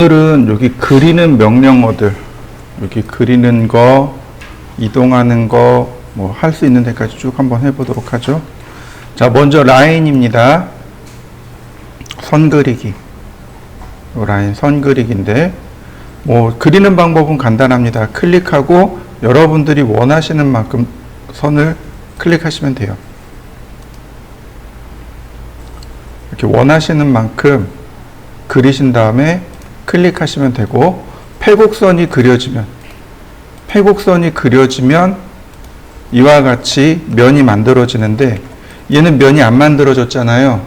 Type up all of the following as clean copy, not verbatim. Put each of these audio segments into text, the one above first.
오늘은 여기 그리는 명령어들, 여기 그리는 거, 이동하는 거, 뭐 할 수 있는 데까지 쭉 한번 해보도록 하죠. 자, 먼저 라인입니다. 선 그리기. 라인 선 그리기인데, 뭐 그리는 방법은 간단합니다. 클릭하고 여러분들이 원하시는 만큼 선을 클릭하시면 돼요. 이렇게 원하시는 만큼 그리신 다음에 클릭하시면 되고, 패곡선이 그려지면 이와 같이 면이 만들어지는데, 얘는 면이 안 만들어졌잖아요.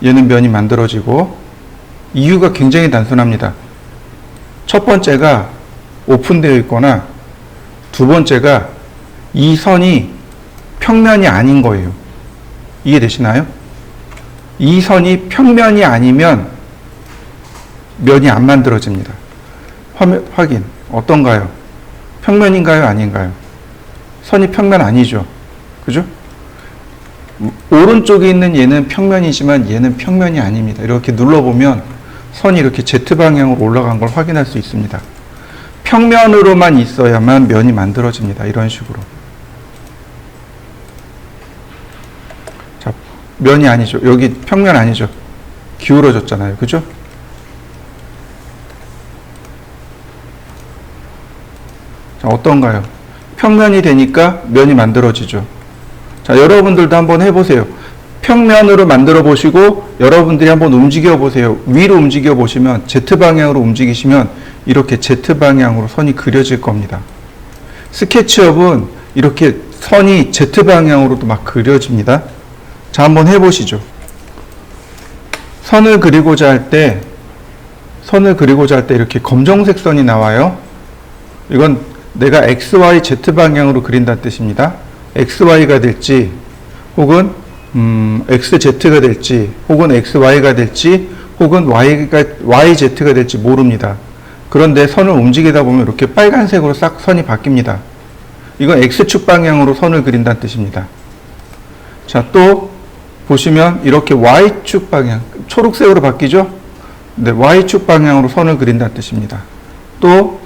얘는 면이 만들어지고, 이유가 굉장히 단순합니다. 첫 번째가 오픈되어 있거나, 두 번째가 이 선이 평면이 아닌 거예요. 이해되시나요? 이 선이 평면이 아니면 면이 안 만들어집니다. 확인. 어떤가요? 평면인가요? 아닌가요? 선이 평면 아니죠. 그죠? 오른쪽에 있는 얘는 평면이지만 얘는 평면이 아닙니다. 이렇게 눌러보면 선이 이렇게 Z방향으로 올라간 걸 확인할 수 있습니다. 평면으로만 있어야만 면이 만들어집니다. 이런 식으로. 자, 면이 아니죠. 여기 평면 아니죠. 기울어졌잖아요. 그죠? 자, 어떤가요? 평면이 되니까 면이 만들어지죠. 자, 여러분들도 한번 해보세요. 평면으로 만들어 보시고 여러분들이 한번 움직여 보세요. 위로 움직여 보시면 Z방향으로 움직이시면 이렇게 Z방향으로 선이 그려질 겁니다. 스케치업은 이렇게 선이 Z방향으로도 막 그려집니다. 자, 한번 해보시죠. 선을 그리고자 할 때 이렇게 검정색 선이 나와요. 이건 내가 XY, Z방향으로 그린다는 뜻입니다. XY가 될지, 혹은, XZ가 될지, 혹은 XY가 될지, 혹은 YZ가 될지 모릅니다. 그런데 선을 움직이다 보면 이렇게 빨간색으로 싹 선이 바뀝니다. 이건 X축 방향으로 선을 그린다는 뜻입니다. 자, 또 보시면 이렇게 Y축 방향, 초록색으로 바뀌죠? 네, Y축 방향으로 선을 그린다는 뜻입니다. 또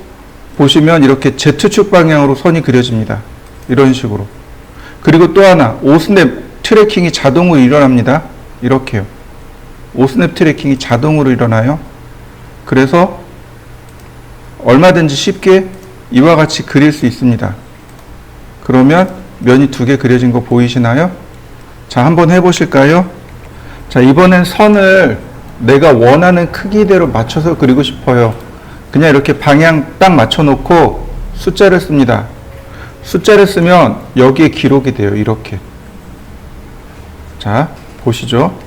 보시면 이렇게 Z축 방향으로 선이 그려집니다. 이런 식으로. 그리고 또 하나, 5스냅 트래킹이 자동으로 일어납니다. 이렇게요. 5스냅 트래킹이 자동으로 일어나요. 그래서 얼마든지 쉽게 이와 같이 그릴 수 있습니다. 그러면 면이 두 개 그려진 거 보이시나요? 자, 한번 해보실까요? 자, 이번엔 선을 내가 원하는 크기대로 맞춰서 그리고 싶어요. 그냥 이렇게 방향 딱 맞춰놓고 숫자를 씁니다. 숫자를 쓰면 여기에 기록이 돼요. 이렇게. 자, 보시죠.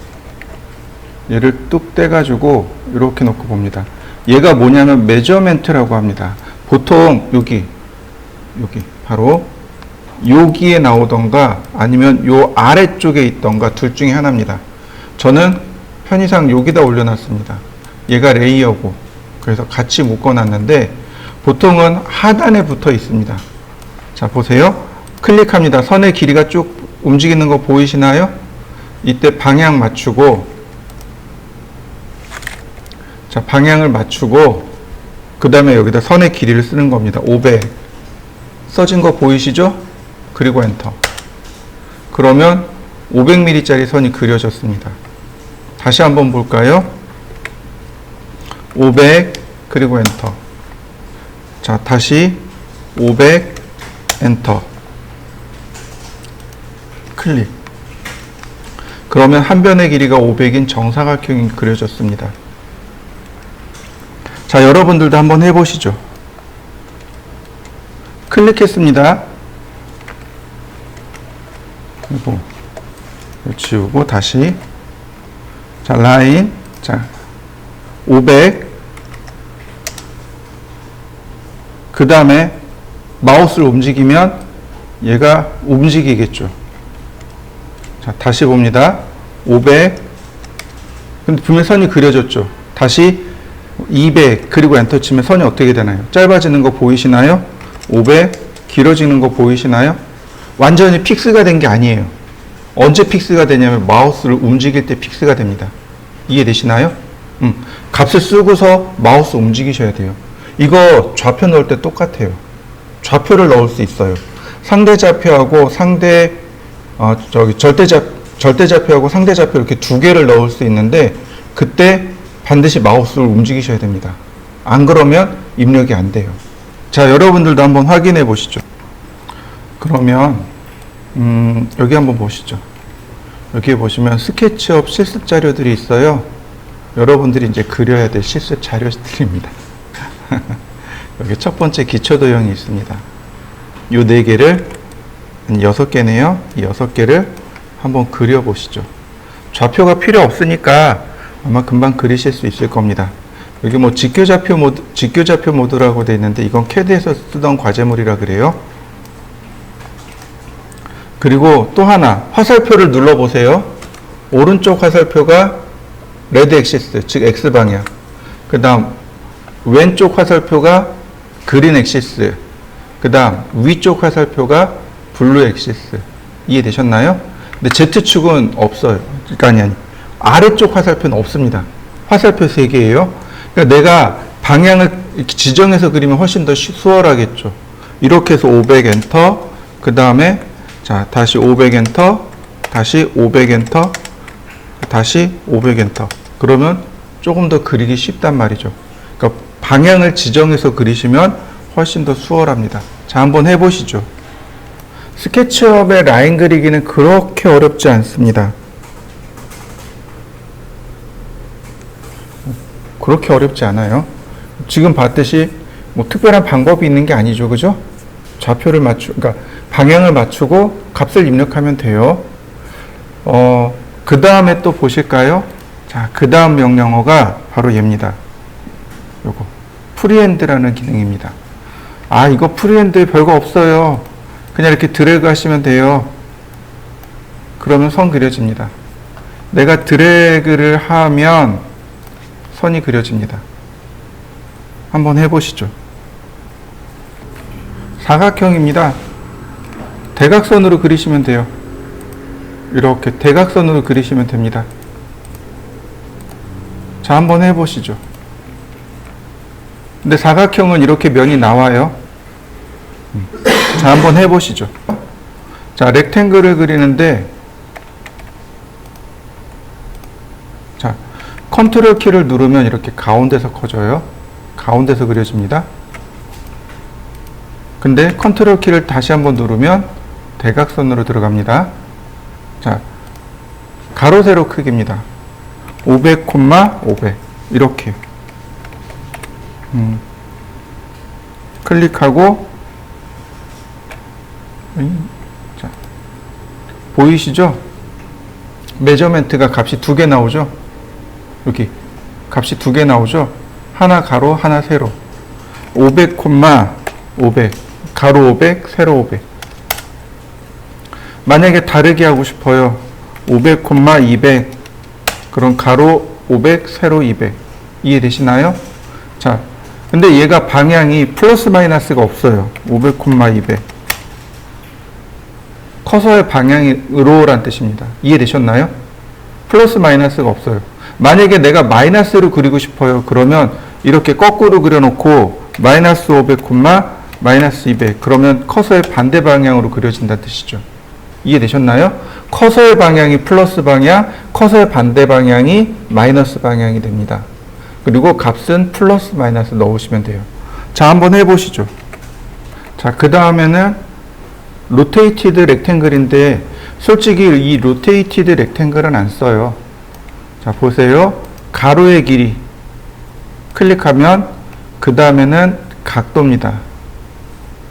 얘를 뚝 떼가지고 이렇게 놓고 봅니다. 얘가 뭐냐면 메저멘트라고 합니다. 보통 여기 바로 여기에 나오던가 아니면 요 아래쪽에 있던가 둘 중에 하나입니다. 저는 편의상 여기다 올려놨습니다. 얘가 레이어고, 그래서 같이 묶어놨는데 보통은 하단에 붙어 있습니다. 자, 보세요. 클릭합니다. 선의 길이가 쭉 움직이는 거 보이시나요? 이때 방향 맞추고, 자, 방향을 맞추고 그 다음에 여기다 선의 길이를 쓰는 겁니다. 500 써진 거 보이시죠? 그리고 엔터. 그러면 500mm짜리 선이 그려졌습니다. 다시 한번 볼까요? 500 그리고 엔터. 자, 다시 500 엔터. 클릭. 그러면 한 변의 길이가 500인 정사각형이 그려졌습니다. 자, 여러분들도 한번 해보시죠. 클릭했습니다. 그리고 지우고 다시. 자, 라인. 자, 500. 그 다음에 마우스를 움직이면 얘가 움직이겠죠. 자, 다시 봅니다. 500. 근데 분명 선이 그려졌죠. 다시 200 그리고 엔터 치면 선이 어떻게 되나요? 짧아지는 거 보이시나요? 500 길어지는 거 보이시나요? 완전히 픽스가 된 게 아니에요. 언제 픽스가 되냐면 마우스를 움직일 때 픽스가 됩니다. 이해되시나요? 값을 쓰고서 마우스 움직이셔야 돼요. 이거 좌표 넣을 때 똑같아요. 좌표를 넣을 수 있어요. 상대 좌표하고 절대 좌표하고 상대 좌표 이렇게 두 개를 넣을 수 있는데 그때 반드시 마우스를 움직이셔야 됩니다. 안 그러면 입력이 안 돼요. 자, 여러분들도 한번 확인해 보시죠. 그러면 여기 한번 보시죠. 여기 보시면 스케치업 실습 자료들이 있어요. 여러분들이 이제 그려야 될 실습 자료들입니다. 여기 첫 번째 기초 도형이 있습니다. 요 네 개를 한 6개네요. 이 6개를 한번 그려 보시죠. 좌표가 필요 없으니까 아마 금방 그리실 수 있을 겁니다. 여기 뭐 직교좌표 모드라고 되어 있는데 이건 CAD에서 쓰던 과제물이라 그래요. 그리고 또 하나 화살표를 눌러 보세요. 오른쪽 화살표가 레드 엑시스, 즉 X방향. 그 다음 왼쪽 화살표가 그린 엑시스. 그 다음 위쪽 화살표가 블루 엑시스. 이해되셨나요? 근데 Z축은 없어요. 그러니까 아래쪽 화살표는 없습니다. 화살표 3개예요. 그러니까 내가 방향을 이렇게 지정해서 그리면 훨씬 더 수월하겠죠. 이렇게 해서 500 엔터, 그 다음에 자, 다시 500 엔터, 다시 500 엔터, 다시 500 엔터. 그러면 조금 더 그리기 쉽단 말이죠. 그러니까 방향을 지정해서 그리시면 훨씬 더 수월합니다. 자, 한번 해보시죠. 스케치업의 라인 그리기는 그렇게 어렵지 않습니다. 그렇게 어렵지 않아요. 지금 봤듯이 뭐 특별한 방법이 있는 게 아니죠. 그죠? 좌표를 그러니까 방향을 맞추고 값을 입력하면 돼요. 그 다음에 또 보실까요? 자, 그 다음 명령어가 바로 얘입니다. 요거. 프리핸드라는 기능입니다. 아, 이거 프리핸드 별거 없어요. 그냥 이렇게 드래그 하시면 돼요. 그러면 선 그려집니다. 내가 드래그를 하면 선이 그려집니다. 한번 해보시죠. 사각형입니다. 대각선으로 그리시면 돼요. 이렇게 대각선으로 그리시면 됩니다. 자, 한번 해보시죠. 근데 사각형은 이렇게 면이 나와요. 자, 한번 해보시죠. 자, 렉탱글을 그리는데 자, 컨트롤 키를 누르면 이렇게 가운데서 커져요. 가운데서 그려집니다. 근데 컨트롤 키를 다시 한번 누르면 대각선으로 들어갑니다. 자, 가로 세로 크기입니다. 500, 500 이렇게 클릭하고 자, 보이시죠? 메저멘트가 값이 2개 나오죠? 여기 값이 2개 나오죠? 하나 가로, 하나 세로. 500, 500 가로 500, 세로 500. 만약에 다르게 하고 싶어요. 500, 200 그럼 가로 500, 세로 200. 이해되시나요? 자, 근데 얘가 방향이 플러스 마이너스가 없어요. 500, 200 커서의 방향으로란 뜻입니다. 이해되셨나요? 플러스 마이너스가 없어요. 만약에 내가 마이너스로 그리고 싶어요. 그러면 이렇게 거꾸로 그려놓고 마이너스 500, 마이너스 200 그러면 커서의 반대 방향으로 그려진다는 뜻이죠. 이해되셨나요? 커서의 방향이 플러스 방향, 커서의 반대 방향이 마이너스 방향이 됩니다. 그리고 값은 플러스 마이너스 넣으시면 돼요. 자, 한번 해보시죠. 자, 그 다음에는 로테이티드 렉탱글인데 솔직히 이 로테이티드 렉탱글은 안 써요. 자, 보세요. 가로의 길이 클릭하면 그 다음에는 각도입니다.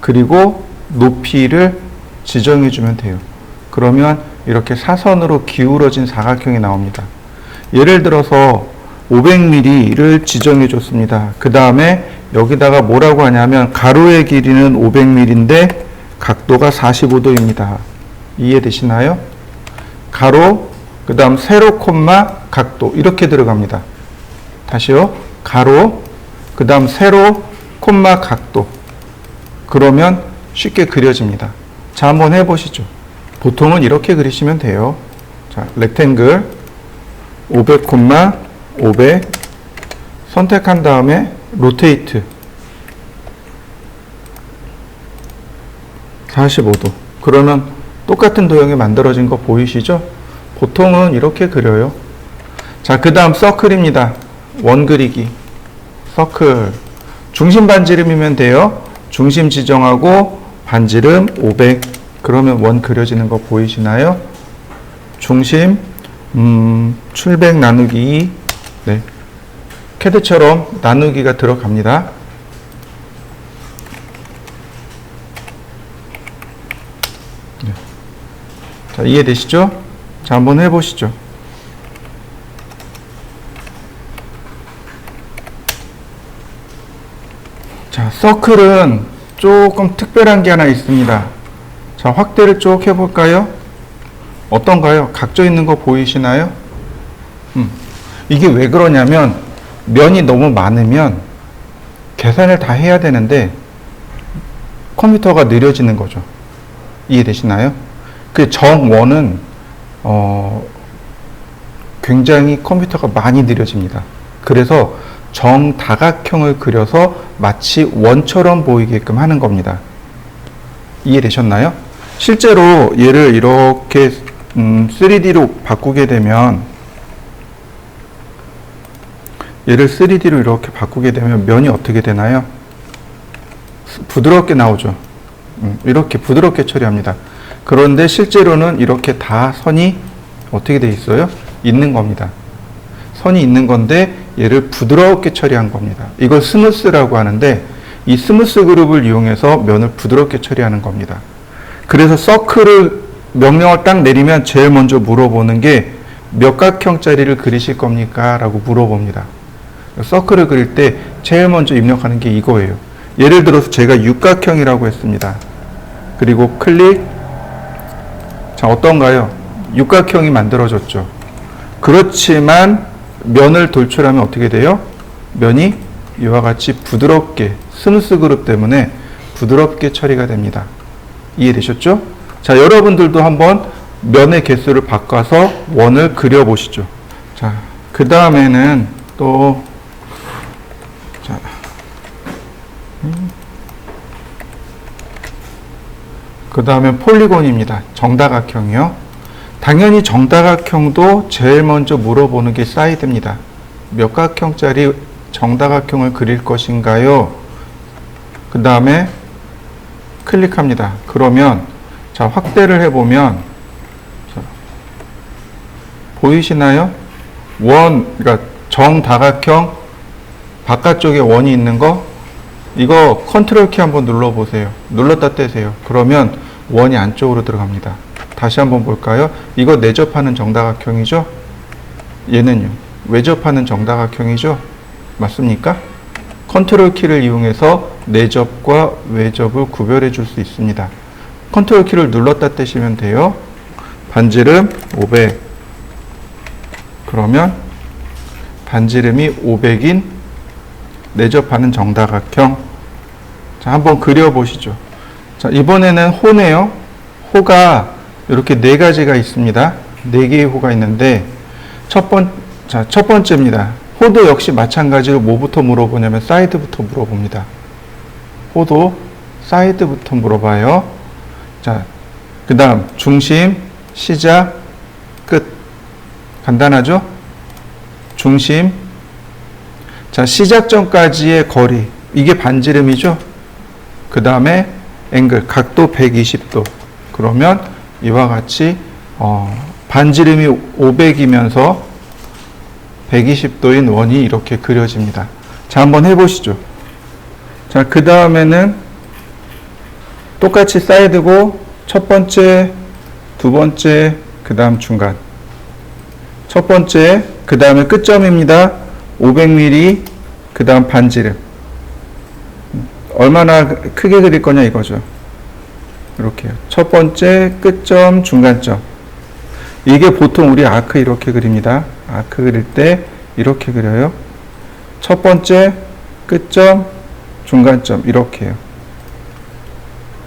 그리고 높이를 지정해 주면 돼요. 그러면 이렇게 사선으로 기울어진 사각형이 나옵니다. 예를 들어서 500mm를 지정해 줬습니다. 그 다음에 여기다가 뭐라고 하냐면 가로의 길이는 500mm인데 각도가 45도입니다. 이해되시나요? 가로, 그 다음 세로, 각도 이렇게 들어갑니다. 다시요. 가로, 그 다음 세로, 각도. 그러면 쉽게 그려집니다. 자, 한번 해보시죠. 보통은 이렇게 그리시면 돼요. 자, 렉탱글 500, 500 선택한 다음에 로테이트 45도. 그러면 똑같은 도형이 만들어진 거 보이시죠? 보통은 이렇게 그려요. 자, 그 다음 서클입니다. 원 그리기. 서클. 중심 반지름이면 돼요. 중심 지정하고 반지름 500. 그러면 원 그려지는 거 보이시나요? 중심 700 나누기 2. 네. 캐드처럼 나누기가 들어갑니다. 네. 자, 이해되시죠? 자, 한번 해보시죠. 자, 서클은 조금 특별한 게 하나 있습니다. 자, 확대를 쭉 해볼까요? 어떤가요? 각져 있는 거 보이시나요? 이게 왜 그러냐면 면이 너무 많으면 계산을 다 해야 되는데 컴퓨터가 느려지는 거죠. 이해되시나요? 그 정원은 굉장히 컴퓨터가 많이 느려집니다. 그래서 정다각형을 그려서 마치 원처럼 보이게끔 하는 겁니다. 이해되셨나요? 실제로 얘를 이렇게 3D로 바꾸게 되면 면이 어떻게 되나요? 부드럽게 나오죠. 이렇게 부드럽게 처리합니다. 그런데 실제로는 이렇게 다 선이 어떻게 돼 있어요? 있는 겁니다. 선이 있는 건데 얘를 부드럽게 처리한 겁니다. 이걸 스무스라고 하는데 이 스무스 그룹을 이용해서 면을 부드럽게 처리하는 겁니다. 그래서 서클을 명령을 딱 내리면 제일 먼저 물어보는 게 몇 각형짜리를 그리실 겁니까? 라고 물어봅니다. 서클을 그릴 때 제일 먼저 입력하는 게 이거예요. 예를 들어서 제가 육각형이라고 했습니다. 그리고 클릭. 자, 어떤가요? 육각형이 만들어졌죠. 그렇지만 면을 돌출하면 어떻게 돼요? 면이 이와 같이 부드럽게 스무스 그룹 때문에 부드럽게 처리가 됩니다. 이해되셨죠? 자, 여러분들도 한번 면의 개수를 바꿔서 원을 그려보시죠. 자, 그 다음에는 또 자, 그 다음에 폴리곤입니다. 정다각형이요. 당연히 정다각형도 제일 먼저 물어보는 게 사이드입니다. 몇 각형짜리 정다각형을 그릴 것인가요? 그 다음에 클릭합니다. 그러면 자, 확대를 해보면 자, 보이시나요? 그러니까 정다각형 바깥쪽에 원이 있는 거, 이거 컨트롤 키 한번 눌러보세요. 눌렀다 떼세요. 그러면 원이 안쪽으로 들어갑니다. 다시 한번 볼까요? 이거 내접하는 정다각형이죠? 얘는요? 외접하는 정다각형이죠? 맞습니까? 컨트롤 키를 이용해서 내접과 외접을 구별해 줄 수 있습니다. 컨트롤 키를 눌렀다 떼시면 돼요. 반지름 500. 그러면 반지름이 500인 내접하는 정다각형. 자, 한번 그려보시죠. 자, 이번에는 호네요. 호가 이렇게 네 가지가 있습니다. 네 개의 호가 있는데 첫 번째입니다. 호도 역시 마찬가지로 뭐부터 물어보냐면 사이드부터 물어봅니다. 호도 사이드부터 물어봐요. 자, 그 다음 중심, 시작, 끝. 간단하죠? 중심. 자, 시작점까지의 거리. 이게 반지름이죠? 그 다음에 앵글, 각도 120도. 그러면 이와 같이 반지름이 500이면서 120도인 원이 이렇게 그려집니다. 자, 한번 해보시죠. 자, 그 다음에는 똑같이 사이드고 첫 번째, 두 번째, 그 다음 중간. 첫 번째, 그 다음에 끝점입니다. 500mm, 그 다음 반지름. 얼마나 크게 그릴 거냐 이거죠. 이렇게요. 첫 번째, 끝점, 중간점. 이게 보통 우리 아크 이렇게 그립니다. 아크 그릴 때 이렇게 그려요. 첫 번째, 끝점, 중간점. 이렇게요.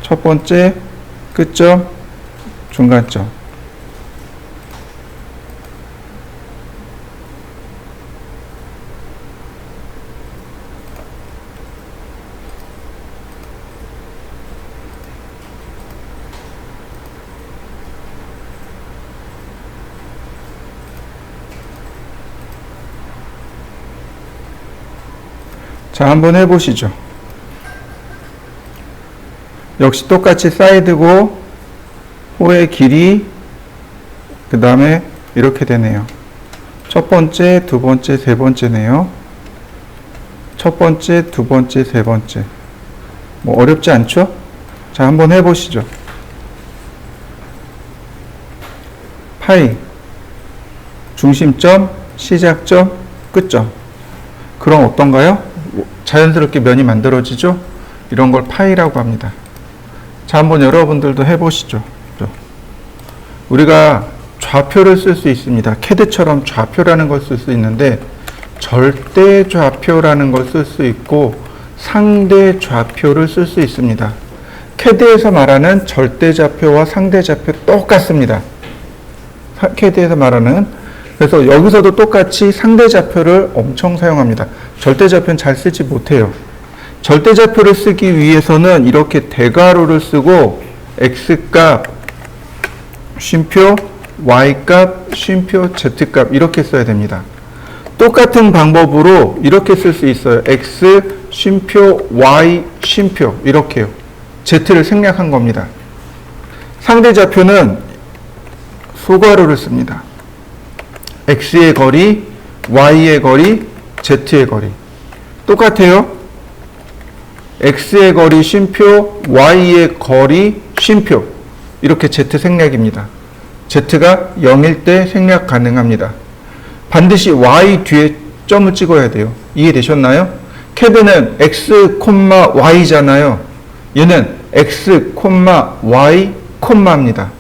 첫 번째, 끝점, 중간점. 자, 한번 해보시죠. 역시 똑같이 사이드고 호의 길이 그 다음에 이렇게 되네요. 첫 번째, 두 번째, 세 번째네요. 첫 번째, 두 번째, 세 번째. 뭐 어렵지 않죠? 자, 한번 해보시죠. 파이 중심점, 시작점, 끝점. 그럼 어떤가요? 자연스럽게 면이 만들어지죠? 이런 걸 파이라고 합니다. 자, 한번 여러분들도 해보시죠. 우리가 좌표를 쓸 수 있습니다. 캐드처럼 좌표라는 걸 쓸 수 있는데 절대 좌표라는 걸 쓸 수 있고 상대 좌표를 쓸 수 있습니다. 캐드에서 말하는 절대 좌표와 상대 좌표 똑같습니다. 캐드에서 말하는. 그래서 여기서도 똑같이 상대 좌표를 엄청 사용합니다. 절대 좌표는 잘 쓰지 못해요. 절대 좌표를 쓰기 위해서는 이렇게 대괄호를 쓰고 x값, 쉼표, y값, 쉼표, z값 이렇게 써야 됩니다. 똑같은 방법으로 이렇게 쓸 수 있어요. x, 쉼표, y, 쉼표 이렇게요. z를 생략한 겁니다. 상대 좌표는 소괄호를 씁니다. x의 거리, y의 거리, z의 거리 똑같아요. x의 거리 쉼표, y의 거리 쉼표 이렇게 z 생략입니다. z가 0일 때 생략 가능합니다. 반드시 y 뒤에 점을 찍어야 돼요. 이해되셨나요? 캐드는 x, y잖아요. 얘는 x, y, 입니다.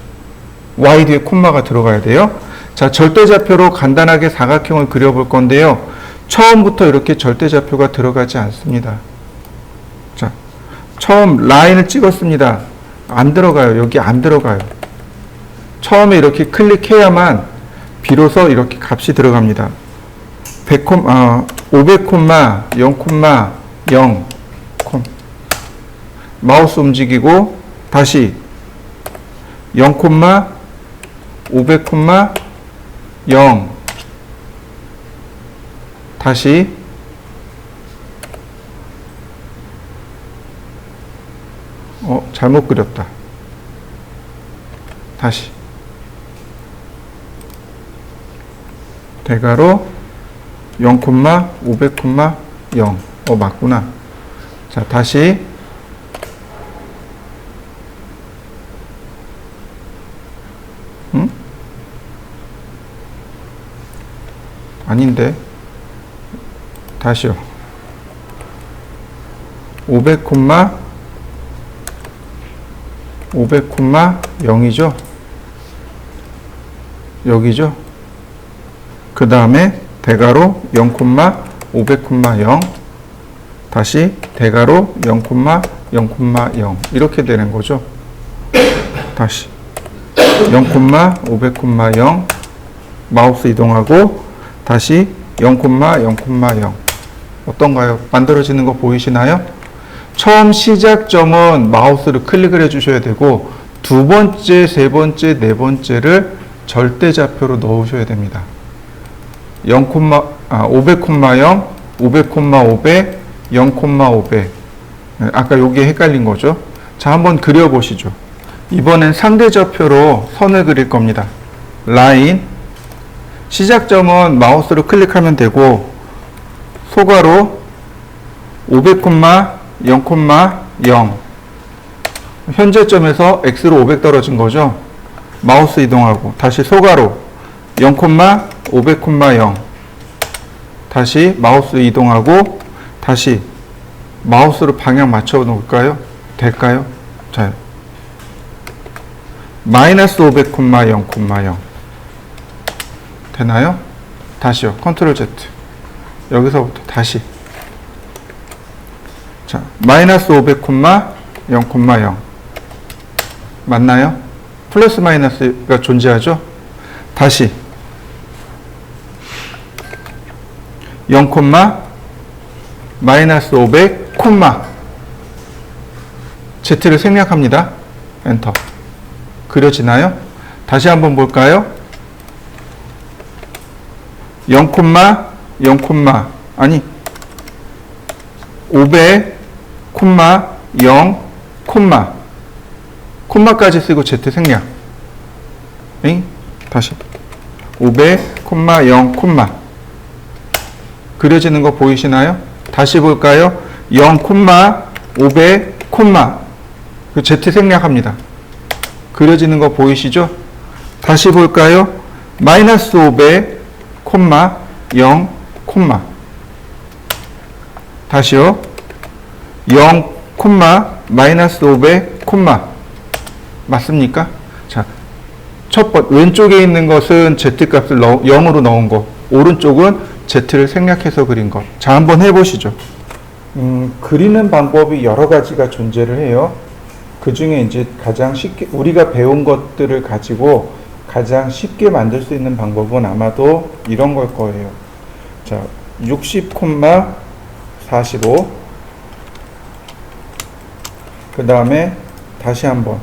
y 뒤에 콤마가 들어가야 돼요. 자, 절대좌표로 간단하게 사각형을 그려볼 건데요. 처음부터 이렇게 절대좌표가 들어가지 않습니다. 자, 처음 라인을 찍었습니다. 안 들어가요. 여기 안 들어가요. 처음에 이렇게 클릭해야만 비로소 이렇게 값이 들어갑니다. 500, 0,0, 마우스 움직이고 다시 0, 500, 0 다시 잘못 그렸다. 다시 대괄호 0, 500, 0 맞구나. 자, 다시 아닌데 다시요. 500, 0이죠. 여기죠. 그 다음에 대괄호 0, 500, 0 다시 대괄호 0, 0, 이렇게 되는 거죠. 다시 0, 500, 0 마우스 이동하고 다시 0, 0, 어떤가요? 만들어지는 거 보이시나요? 처음 시작점은 마우스를 클릭을 해주셔야 되고 두 번째, 세 번째, 네 번째를 절대좌표로 넣으셔야 됩니다. 500, 0, 500, 500, 0, 500. 아까 여기에 헷갈린 거죠. 자, 한번 그려보시죠. 이번엔 상대좌표로 선을 그릴 겁니다. 라인. 시작점은 마우스로 클릭하면 되고 소괄호 500, 0, 0 현재점에서 x로 500 떨어진 거죠. 마우스 이동하고 다시 소괄호 0, 500, 0 다시 마우스 이동하고 다시 마우스로 방향 맞춰 놓을까요? 될까요? 자, 마이너스 500, 0, 0 되나요? 다시요. 컨트롤 Z. 여기서부터 다시. 자, 마이너스 500, 0, 0 맞나요? 플러스 마이너스가 존재하죠? 다시 0, 마이너스 500, Z를 생략합니다. 엔터. 그려지나요? 다시 한번 볼까요? 0, 0, 아니 500, 콤마, 0, 콤마. 콤마까지 쓰고 Z 생략. 엥? 다시. 500, 콤마, 0, 콤마. 그려지는 거 보이시나요? 다시 볼까요? 0, 콤마, 500, 콤마. 그 Z 생략합니다. 그려지는 거 보이시죠? 다시 볼까요? 마이너스 500, 콤마, 0, 콤마. 다시요. 0, 콤마, 마이너스 500, 콤마. 맞습니까? 자, 왼쪽에 있는 것은 Z값을 0으로 넣은 거. 오른쪽은 Z를 생략해서 그린 거. 자, 한번 해보시죠. 그리는 방법이 여러 가지가 존재를 해요. 그 중에 이제 가장 쉽게, 우리가 배운 것들을 가지고 가장 쉽게 만들 수 있는 방법은 아마도 이런 걸 거예요. 자, 60,45. 그 다음에 다시 한번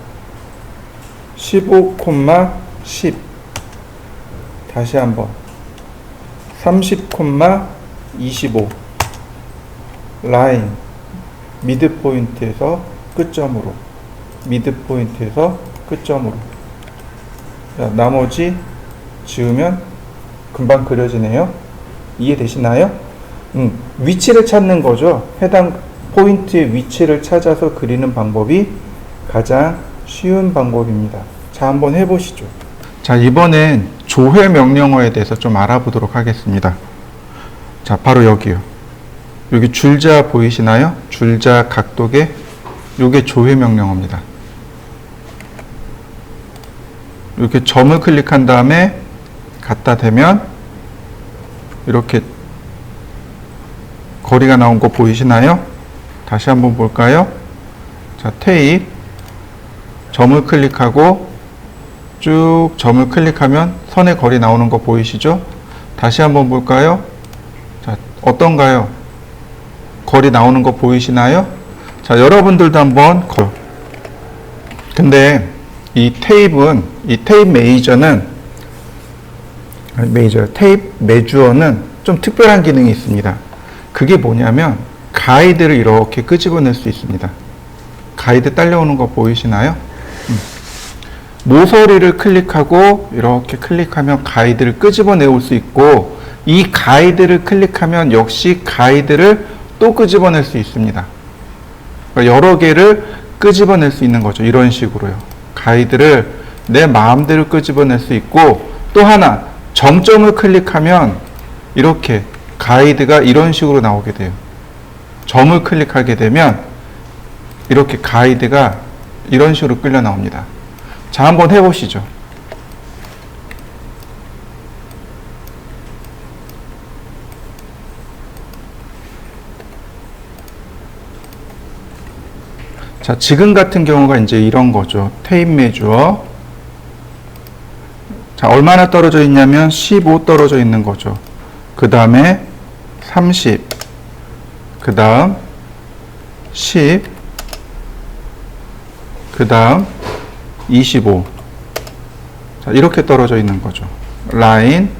15,10. 다시 한번 30,25. 라인 미드포인트에서 끝점으로, 미드포인트에서 끝점으로. 자, 나머지 지우면 금방 그려지네요. 이해되시나요? 위치를 찾는 거죠. 해당 포인트의 위치를 찾아서 그리는 방법이 가장 쉬운 방법입니다. 자, 한번 해보시죠. 자, 이번엔 조회 명령어에 대해서 좀 알아보도록 하겠습니다. 자, 바로 여기요. 여기 줄자 보이시나요? 줄자 각도계. 요게 조회 명령어입니다. 이렇게 점을 클릭한 다음에 갖다 대면 이렇게 거리가 나온 거 보이시나요? 다시 한번 볼까요? 자, 테이프 점을 클릭하고 쭉 점을 클릭하면 선의 거리 나오는 거 보이시죠? 다시 한번 볼까요? 자, 어떤가요? 거리 나오는 거 보이시나요? 자, 여러분들도 한번 근데 이 테이프 메주어는 좀 특별한 기능이 있습니다. 그게 뭐냐면 가이드를 이렇게 끄집어낼 수 있습니다. 가이드 딸려오는 거 보이시나요? 모서리를 클릭하고 이렇게 클릭하면 가이드를 끄집어내올 수 있고, 이 가이드를 클릭하면 역시 가이드를 또 끄집어낼 수 있습니다. 그러니까 여러 개를 끄집어낼 수 있는 거죠. 이런 식으로요. 가이드를 내 마음대로 끄집어낼 수 있고, 또 하나 정점을 클릭하면 이렇게 가이드가 이런 식으로 나오게 돼요. 점을 클릭하게 되면 이렇게 가이드가 이런 식으로 끌려 나옵니다. 자, 한번 해보시죠. 자, 지금 같은 경우가 이제 이런 거죠. 테이프 메주어. 자, 얼마나 떨어져 있냐면 15 떨어져 있는 거죠. 그 다음에 30. 그 다음 10. 그 다음 25. 자, 이렇게 떨어져 있는 거죠. 라인.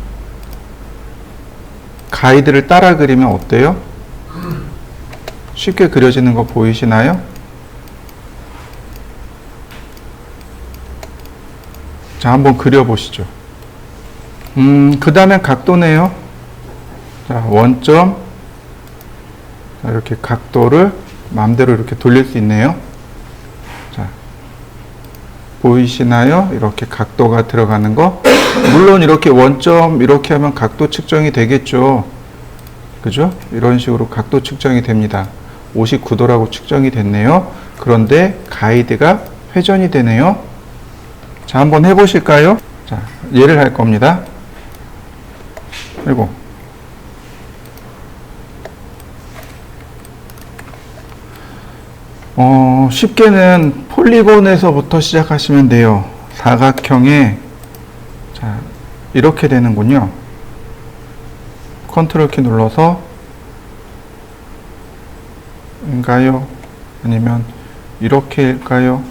가이드를 따라 그리면 어때요? 쉽게 그려지는 거 보이시나요? 자, 한번 그려보시죠. 그 다음에 각도네요. 자, 원점. 자, 이렇게 각도를 마음대로 이렇게 돌릴 수 있네요. 자, 보이시나요? 이렇게 각도가 들어가는 거. 물론 이렇게 원점 이렇게 하면 각도 측정이 되겠죠. 그죠? 이런 식으로 각도 측정이 됩니다. 59도라고 측정이 됐네요. 그런데 가이드가 회전이 되네요. 자, 한번 해보실까요? 자, 예를 할 겁니다. 그리고 쉽게는 폴리곤에서부터 시작하시면 돼요. 사각형에 자, 이렇게 되는군요. 컨트롤 키 눌러서 인가요? 아니면 이렇게일까요?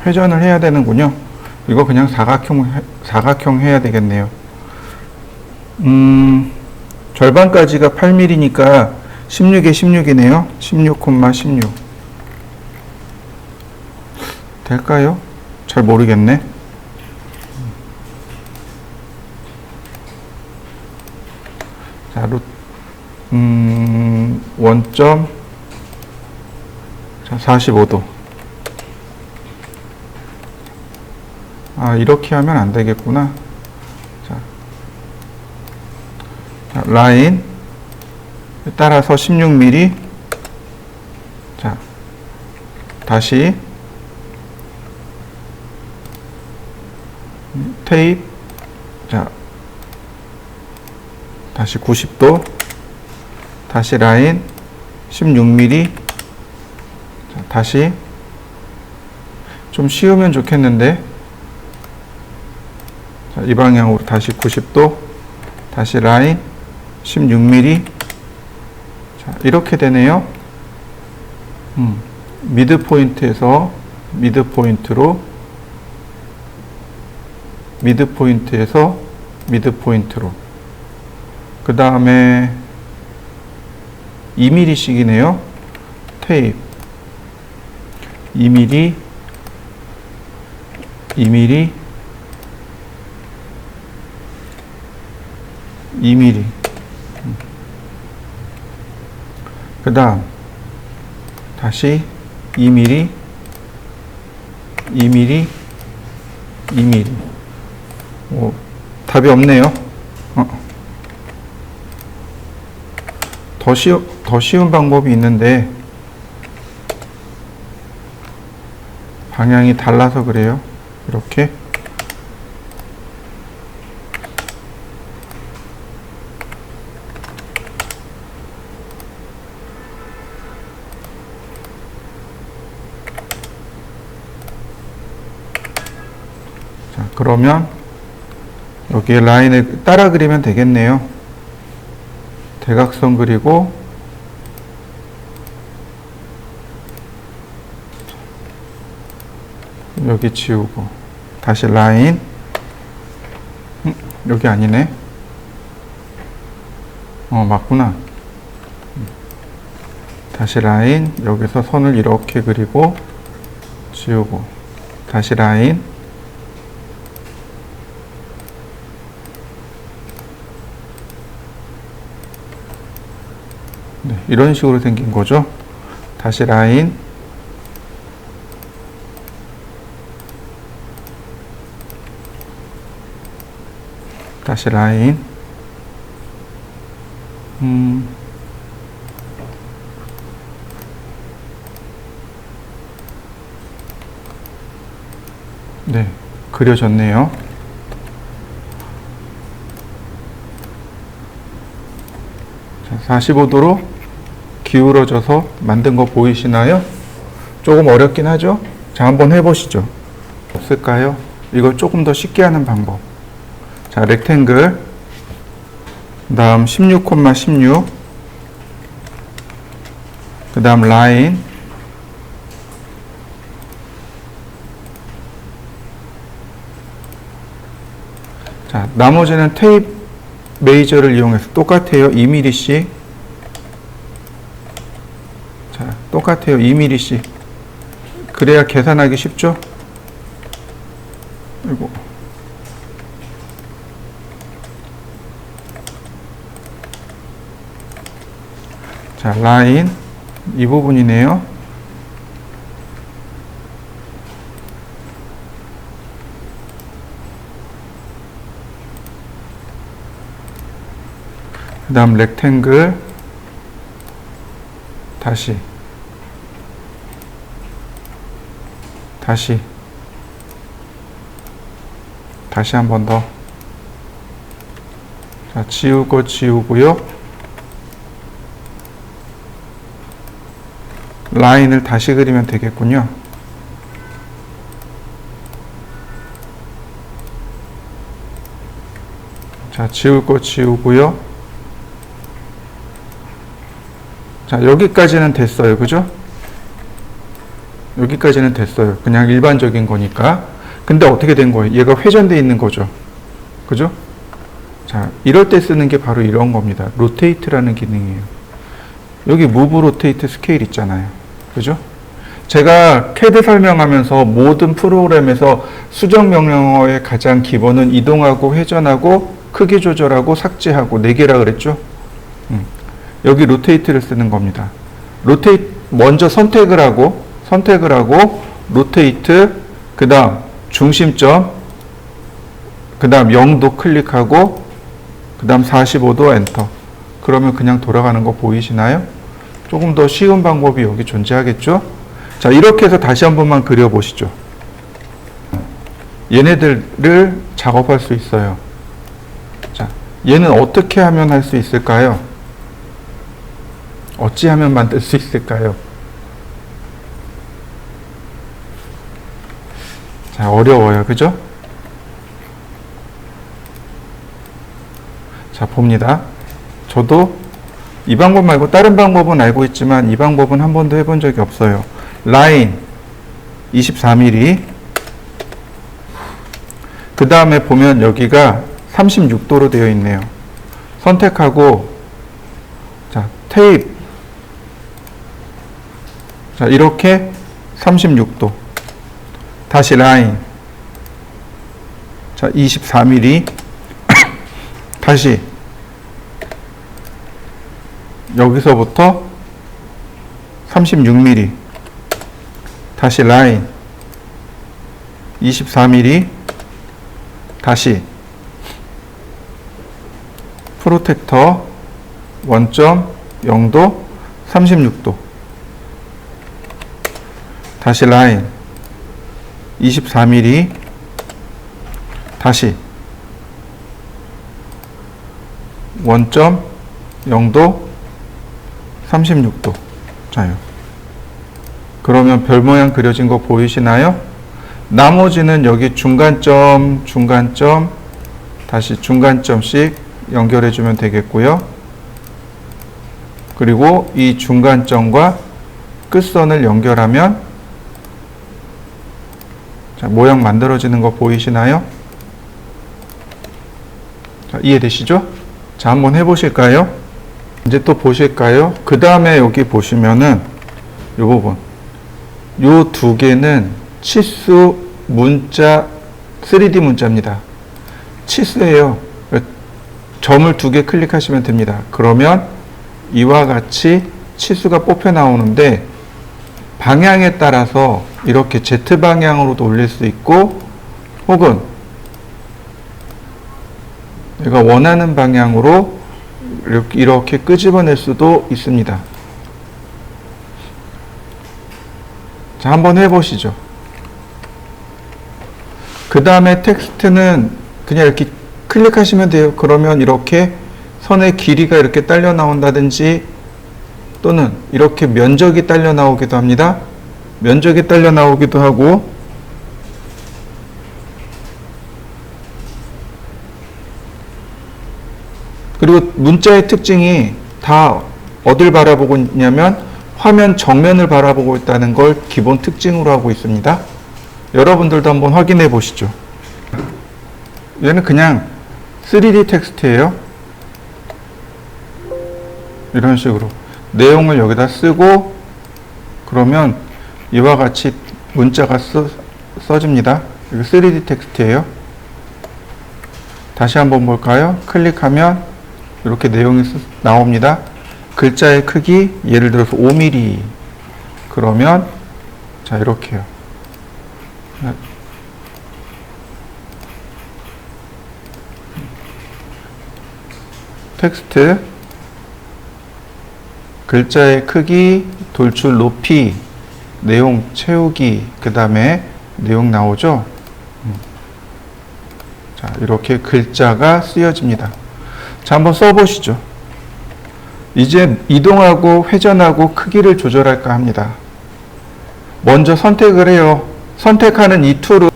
회전을 해야 되는군요. 이거 그냥 사각형 해야 되겠네요. 절반까지가 8mm니까 16에 16이네요. 16,16 될까요? 잘 모르겠네. 자, 원점, 자, 45도. 아, 이렇게 하면 안 되겠구나. 자, 라인 따라서 16mm. 자, 다시 테이프. 자, 다시 90도. 다시 라인 16mm. 자, 다시 좀 쉬우면 좋겠는데. 자, 이 방향으로 다시 90도. 다시 라인 16mm. 자, 이렇게 되네요. 미드 포인트에서 미드 포인트로, 미드 포인트에서 미드 포인트로. 그 다음에 2mm씩이네요. 테이프 2mm, 2mm, 2mm. 그 다음 다시 2mm, 2mm, 2mm. 오, 답이 없네요. 더 쉬운 방법이 있는데 방향이 달라서 그래요. 이렇게 자, 그러면 여기에 라인을 따라 그리면 되겠네요. 대각선 그리고 여기 지우고 다시 라인, 여기 아니네. 맞구나. 다시 라인, 여기서 선을 이렇게 그리고 지우고 다시 라인, 네, 이런 식으로 생긴 거죠. 다시 라인, 다시 라인, 네, 그려졌네요. 자, 45도로 기울어져서 만든 거 보이시나요? 조금 어렵긴 하죠? 자, 한번 해보시죠. 없을까요? 이걸 조금 더 쉽게 하는 방법. 자, 렉탱글, 그 다음 16,16, 그 다음 라인, 자, 나머지는 테이프 메이저를 이용해서 똑같아요. 2mm씩. 자, 똑같아요. 2mm씩. 그래야 계산하기 쉽죠? 그리고 자, 라인 이 부분이네요. 그 다음 렉탱글, 다시 한 번 더. 자, 지우고요. 라인을 다시 그리면 되겠군요. 자, 지우고요. 자, 여기까지는 됐어요. 그죠? 여기까지는 됐어요. 그냥 일반적인 거니까. 근데 어떻게 된 거예요? 얘가 회전되어 있는 거죠. 그죠? 자, 이럴 때 쓰는 게 바로 이런 겁니다. 로테이트라는 기능이에요. 여기 무브 로테이트 스케일 있잖아요. 그죠? 제가 CAD 설명하면서 모든 프로그램에서 수정 명령어의 가장 기본은 이동하고 회전하고 크기 조절하고 삭제하고 4개라 그랬죠? 여기 로테이트를 쓰는 겁니다. 로테이트 먼저 선택을 하고 로테이트 그 다음 중심점 그 다음 0도 클릭하고 그 다음 45도 엔터. 그러면 그냥 돌아가는 거 보이시나요? 조금 더 쉬운 방법이 여기 존재하겠죠? 자, 이렇게 해서 다시 한 번만 그려보시죠. 얘네들을 작업할 수 있어요. 자, 얘는 어떻게 하면 할 수 있을까요? 어찌하면 만들 수 있을까요? 자, 어려워요. 그죠? 자, 봅니다. 저도 이 방법 말고 다른 방법은 알고 있지만 이 방법은 한 번도 해본 적이 없어요. 라인 24mm 그 다음에 보면 여기가 36도로 되어 있네요. 선택하고 자, 테이프 자, 이렇게 36도 다시 라인 자, 24mm 다시 여기서부터 36mm 다시 라인 24mm 다시 프로텍터 원점 0도 36도 다시 라인 24mm 다시 원점 0도 36도 자요. 그러면 별 모양 그려진 거 보이시나요? 나머지는 여기 중간점 다시 중간점씩 연결해 주면 되겠고요. 그리고 이 중간점과 끝선을 연결하면 자, 모양 만들어지는 거 보이시나요? 자, 이해되시죠? 자, 한번 해보실까요? 이제 또 보실까요? 그 다음에 여기 보시면은 이 부분 요 두 개는 치수 문자 3D 문자입니다. 치수예요. 점을 2개 클릭하시면 됩니다. 그러면 이와 같이 치수가 뽑혀 나오는데 방향에 따라서 이렇게 Z 방향으로도 올릴 수 있고 혹은 내가 원하는 방향으로 이렇게 끄집어낼 수도 있습니다. 자, 한번 해보시죠. 그 다음에 텍스트는 그냥 이렇게 클릭하시면 돼요. 그러면 이렇게 선의 길이가 이렇게 딸려 나온다든지 또는 이렇게 면적이 딸려 나오기도 합니다. 면적이 딸려 나오기도 하고 그리고 문자의 특징이 다 어딜 바라보고 있냐면 화면 정면을 바라보고 있다는 걸 기본 특징으로 하고 있습니다. 여러분들도 한번 확인해 보시죠. 얘는 그냥 3D 텍스트예요. 이런 식으로 내용을 여기다 쓰고 그러면 이와 같이 문자가 써집니다. 이거 3D 텍스트예요. 다시 한번 볼까요? 클릭하면 이렇게 내용이 나옵니다. 글자의 크기 예를 들어서 5mm 그러면 자 이렇게요. 텍스트 글자의 크기 돌출 높이 내용 채우기 그 다음에 내용 나오죠. 자 이렇게 글자가 쓰여집니다. 자 한번 써보시죠. 이제 이동하고 회전하고 크기를 조절할까 합니다. 먼저 선택을 해요. 선택하는 이 툴은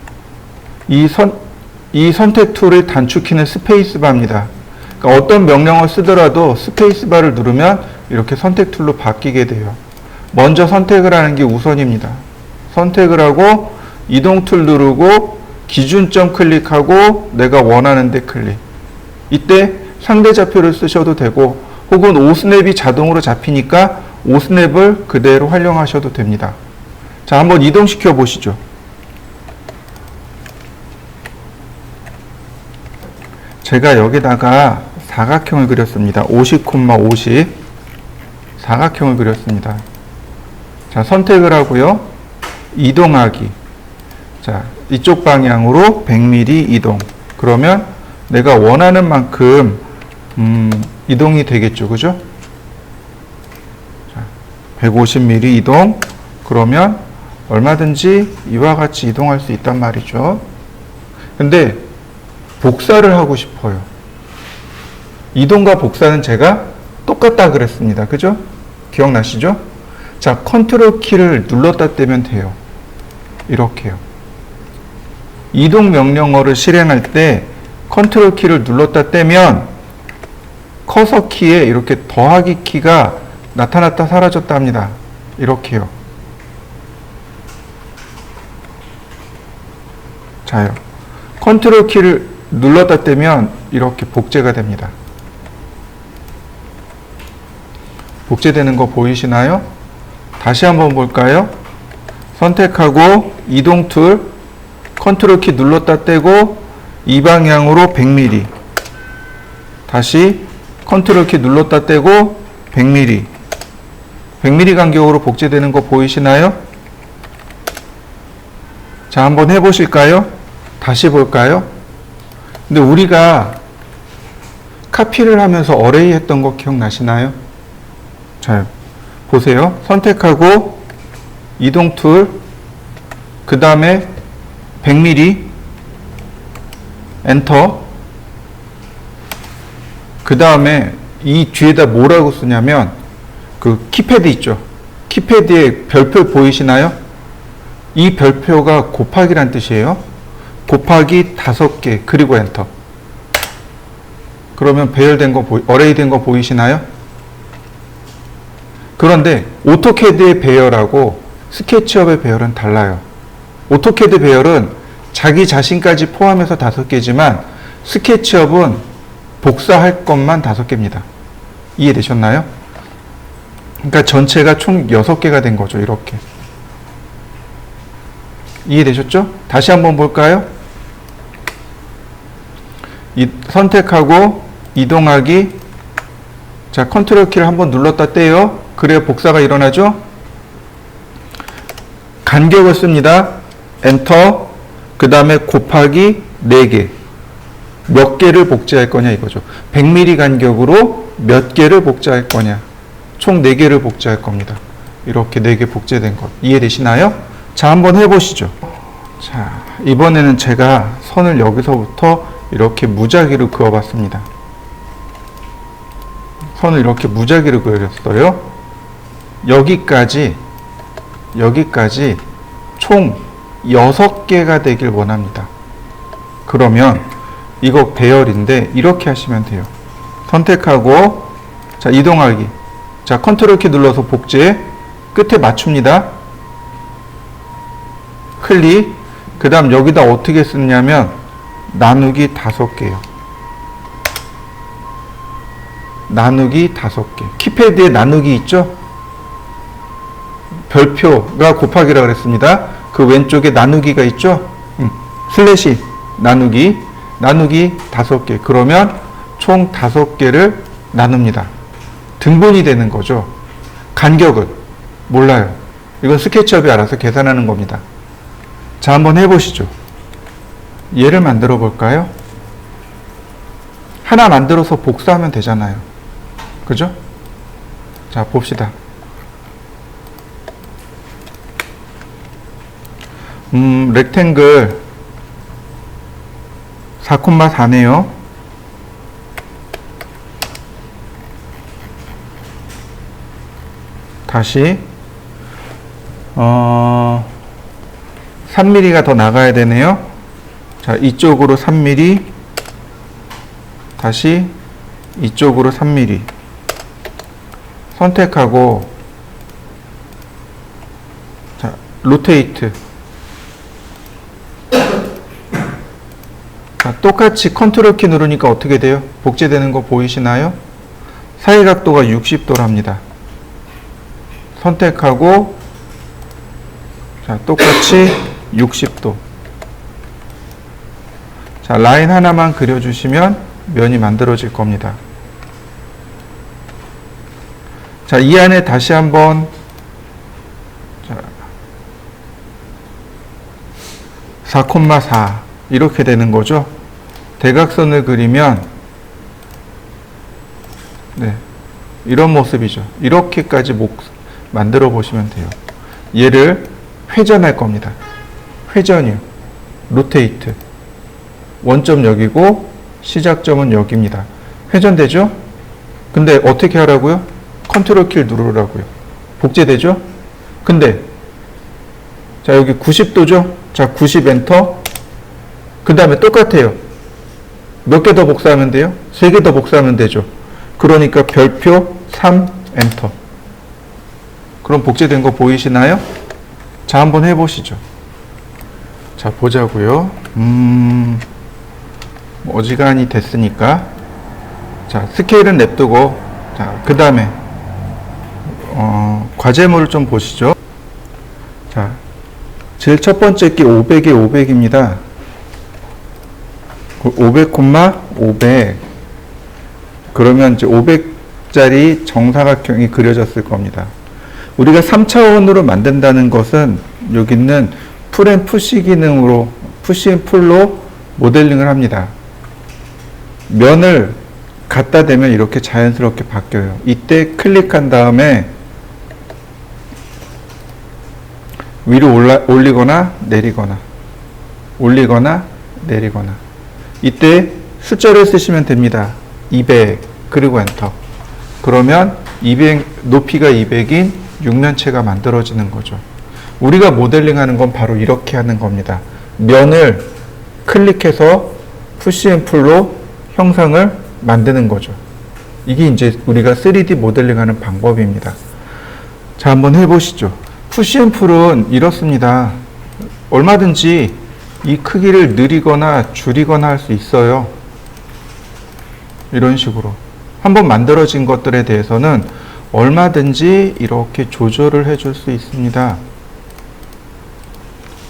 이 선택 툴의 단축키는 스페이스바입니다. 그러니까 어떤 명령을 쓰더라도 스페이스바를 누르면 이렇게 선택 툴로 바뀌게 돼요. 먼저 선택을 하는 게 우선입니다. 선택을 하고 이동 툴 누르고 기준점 클릭하고 내가 원하는 데 클릭. 이때 상대 좌표를 쓰셔도 되고 혹은 5스냅이 자동으로 잡히니까 5스냅을 그대로 활용하셔도 됩니다. 자, 한번 이동시켜 보시죠. 제가 여기다가 사각형을 그렸습니다. 50, 50 사각형을 그렸습니다. 자, 선택을 하고요. 이동하기. 자, 이쪽 방향으로 100mm 이동. 그러면 내가 원하는 만큼 이동이 되겠죠. 그죠? 자, 150mm 이동. 그러면 얼마든지 이와 같이 이동할 수 있단 말이죠. 근데 복사를 하고 싶어요. 이동과 복사는 제가 똑같다 그랬습니다. 그죠? 기억나시죠? 자, 컨트롤 키를 눌렀다 떼면 돼요. 이렇게요. 이동 명령어를 실행할 때 컨트롤 키를 눌렀다 떼면 커서 키에 이렇게 더하기 키가 나타났다 사라졌다 합니다. 이렇게요. 자요. 컨트롤 키를 눌렀다 떼면 이렇게 복제가 됩니다. 복제되는 거 보이시나요? 다시 한번 볼까요? 선택하고 이동 툴 컨트롤 키 눌렀다 떼고 이 방향으로 100mm 다시 컨트롤 키 눌렀다 떼고 100mm 100mm 간격으로 복제되는 거 보이시나요? 자, 한번 해보실까요? 다시 볼까요? 근데 우리가 카피를 하면서 어레이 했던 거 기억나시나요? 자, 보세요. 선택하고 이동 툴, 그 다음에 100mm, 엔터, 그 다음에 이 뒤에다 뭐라고 쓰냐면 그 키패드 있죠. 키패드에 별표 보이시나요? 이 별표가 곱하기란 뜻이에요. 곱하기 5개 그리고 엔터. 그러면 배열된 거 어레이 된 거 보이시나요? 그런데 오토캐드의 배열하고 스케치업의 배열은 달라요. 오토캐드 배열은 자기 자신까지 포함해서 5개지만 스케치업은 복사할 것만 5개입니다. 이해되셨나요? 그러니까 전체가 총 6개가 된 거죠. 이렇게. 이해되셨죠? 다시 한번 볼까요? 선택하고 이동하기. 자, 컨트롤 키를 한번 눌렀다 떼요. 그래야 복사가 일어나죠? 간격을 씁니다. 엔터. 그 다음에 곱하기 4개. 몇 개를 복제할 거냐 이거죠. 100mm 간격으로 몇 개를 복제할 거냐. 총 4개를 복제할 겁니다. 이렇게 4개 복제된 것. 이해되시나요? 자, 한번 해보시죠. 자, 이번에는 제가 선을 여기서부터 이렇게 무작위로 그어봤습니다. 선을 이렇게 무작위로 그렸어요. 여기까지 총 6개가 되길 원합니다. 그러면 이거 배열인데 이렇게 하시면 돼요. 선택하고 자, 이동하기. 자, 컨트롤 키 눌러서 복제. 끝에 맞춥니다. 클릭. 그 다음 여기다 어떻게 쓰냐면 나누기 5개요. 나누기 5개. 키패드에 나누기 있죠? 별표가 곱하기라고 그랬습니다. 그 왼쪽에 나누기가 있죠? 슬래시 나누기 5개. 그러면 총 5개를 나눕니다. 등분이 되는 거죠. 간격은 몰라요. 이건 스케치업이 알아서 계산하는 겁니다. 자, 한번 해보시죠. 얘를 만들어 볼까요? 하나 만들어서 복사하면 되잖아요. 그죠? 자, 봅시다. 렉탱글 4,4네요. 다시 3mm가 더 나가야 되네요. 자, 이쪽으로 3mm, 다시 이쪽으로 3mm 선택하고 자, 로테이트 자, 똑같이 컨트롤 키 누르니까 어떻게 돼요? 복제되는 거 보이시나요? 사이각도가 60도랍니다. 선택하고, 자, 똑같이 60도. 자, 라인 하나만 그려주시면 면이 만들어질 겁니다. 자, 이 안에 다시 한번, 자, 4,4 이렇게 되는 거죠. 대각선을 그리면 네, 이런 모습이죠. 이렇게까지 만들어 보시면 돼요. 얘를 회전할 겁니다. 회전이요. 로테이트. 원점 여기고 시작점은 여기입니다. 회전되죠? 근데 어떻게 하라고요? 컨트롤 키를 누르라고요. 복제되죠? 근데 자, 여기 90도죠? 자, 90 엔터. 그 다음에 똑같아요. 몇 개 더 복사하면 돼요? 3개 더 복사하면 되죠. 그러니까 별표 3 엔터. 그럼 복제된 거 보이시나요? 자, 한번 해보시죠. 자, 보자고요. 어지간히 됐으니까. 자, 스케일은 냅두고, 자, 그 다음에 과제물을 좀 보시죠. 자, 제일 첫 번째 게 500에 500입니다. 500, 500. 그러면 이제 500짜리 정사각형이 그려졌을 겁니다. 우리가 3차원으로 만든다는 것은 여기 있는 풀앤푸시 기능으로 푸시앤풀로 모델링을 합니다. 면을 갖다 대면 이렇게 자연스럽게 바뀌어요. 이때 클릭한 다음에 위로 올리거나 내리거나 올리거나 내리거나 이때 숫자를 쓰시면 됩니다. 200 그리고 엔터. 그러면 200 높이가 200인 육면체가 만들어지는 거죠. 우리가 모델링하는 건 바로 이렇게 하는 겁니다. 면을 클릭해서 푸시앤풀로 형상을 만드는 거죠. 이게 이제 우리가 3D 모델링하는 방법입니다. 자, 한번 해보시죠. 푸시앤풀은 이렇습니다. 얼마든지 이 크기를 늘리거나 줄이거나 할 수 있어요. 이런 식으로. 한번 만들어진 것들에 대해서는 얼마든지 이렇게 조절을 해줄 수 있습니다.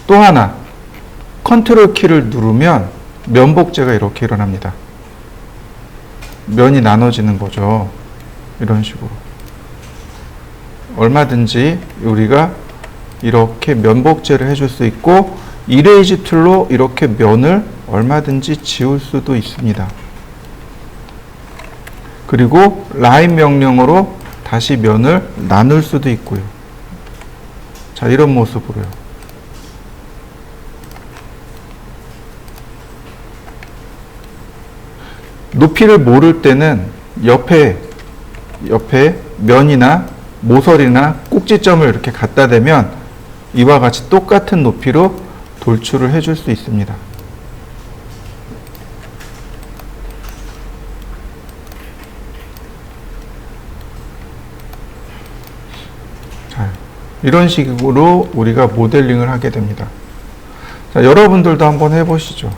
또 하나, 컨트롤 키를 누르면 면 복제가 이렇게 일어납니다. 면이 나눠지는 거죠. 이런 식으로. 얼마든지 우리가 이렇게 면 복제를 해줄 수 있고, 이레이지 툴로 이렇게 면을 얼마든지 지울 수도 있습니다. 그리고 라인 명령으로 다시 면을 나눌 수도 있고요. 자, 이런 모습으로요. 높이를 모를 때는 옆에 면이나 모서리나 꼭지점을 이렇게 갖다 대면 이와 같이 똑같은 높이로 돌출을 해줄 수 있습니다. 자, 이런 식으로 우리가 모델링을 하게 됩니다. 자, 여러분들도 한번 해보시죠.